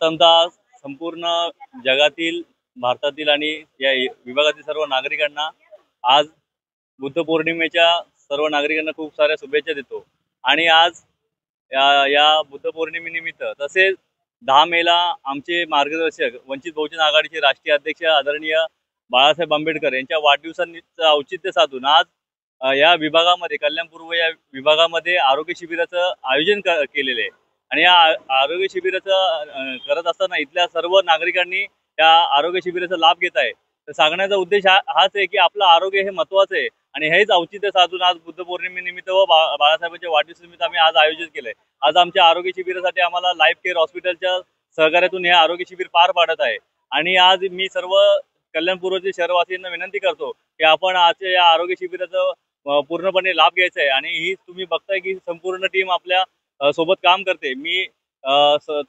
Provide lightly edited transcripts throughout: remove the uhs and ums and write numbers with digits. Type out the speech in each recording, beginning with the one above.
प्रथमतः संपूर्ण जगातील, भारतातील आणि या विभागातील सर्व नागरिकांना आज बुद्ध पौर्णिमेच्या सर्व नागरिकांना खूप साऱ्या शुभेच्छा देतो। आणि आज या बुद्ध पौर्णिमेनिमित्त तसेच 10 मेला आमचे मार्गदर्शक वंचित बहुजन आघाडीचे राष्ट्रीय अध्यक्ष आदरणीय बाळासाहेब आंबेडकर यांच्या वाढदिवसाचं औचित्य साधून आज या विभागामध्ये, कल्याण पूर्व या विभागामध्ये आरोग्य शिबिराचं आयोजन केलेले आहे। आणि या आरोग्य शिबिराचं करत असताना इथल्या सर्व नागरिकांनी या आरोग्य शिबिराचा लाभ घेत आहे। तर सांगण्याचा उद्देश हाच आहे की आपलं आरोग्य हे महत्त्वाचं आहे आणि हेच औचित्य साधून आज बुद्ध पौर्णिमेनिमित्त व बाळासाहेबांच्या वाढदिवसानिमित्त आम्ही आज आयोजित केलंय। आज आमच्या आरोग्य शिबिरासाठी आम्हाला लाईफ केअर हॉस्पिटलच्या सहकार्यातून हे आरोग्य शिबिर पार पाडत आहे। आणि आज मी सर्व कल्याण पूर्वच्या शहरवासियांना विनंती करतो की आपण आजच्या या आरोग्य शिबिराचं पूर्णपणे लाभ घ्यायचा आहे। आणि ही तुम्ही बघताय की संपूर्ण टीम आपल्या सोबत काम करते। मी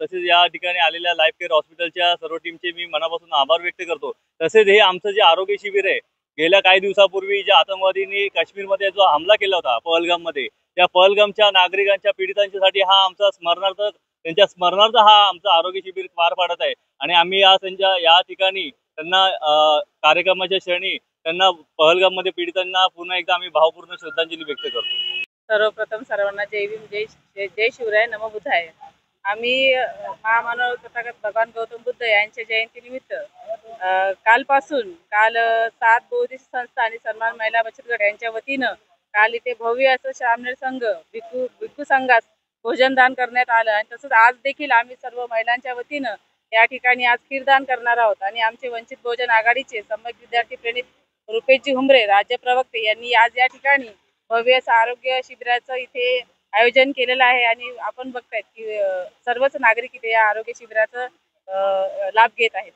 तसेच या ठिकाणी आलेल्या लाईफ केअर हॉस्पिटलच्या सर्व टीमचे मी मनापासून आभार व्यक्त करतो। तसेच हे आमचं जे आरोग्य शिबिर आहे, गेल्या काही दिवसापूर्वी ज्या आतंकवादींनी काश्मीरमध्ये जो हमला केला होता पहलगाममध्ये, त्या पहलगामच्या नागरिकांच्या पीडितांच्यासाठी हा आमचा स्मरणार्थ, त्यांच्या स्मरणार्थ हा आमचा आरोग्य शिबिर पार पाडत आहे। आणि आम्ही आज त्यांच्या या ठिकाणी त्यांना कार्यक्रमाच्या क्षणी त्यांना पहलगाममध्ये पीडितांना पुन्हा एकदा आम्ही भावपूर्ण श्रद्धांजली व्यक्त करतो। सर्वप्रथम सर्वांना जय भीम, जय शिवराय, नमो बुद्धाय। आम्ही महामानव तथागत भगवान गौतम बुद्ध यांच्या जयंतीनिमित्त काल 7 बौद्धिस्ट संस्था आणि सन्मान महिला बचत गट यांच्या वतीनं काल इथे भव्य असं श्यामनेर संघ भिक्खू संघास भोजनदान करण्यात आलं। आणि तसंच आज देखील आम्ही सर्व महिलांच्या वतीनं या ठिकाणी आज खीरदान करणार आहोत। आणि आमचे वंचित बहुजन आघाडीचे सम्यक विद्यार्थी प्रणित रुपेशजी हुंबरे राज्य प्रवक्ते यांनी आज या ठिकाणी भव्य असं आरोग्य शिबिराचं इथे आयोजन केलेलं आहे। आणि आपण बघतायत की सर्वच नागरिक इथे या आरोग्य शिबिराचा लाभ घेत आहेत।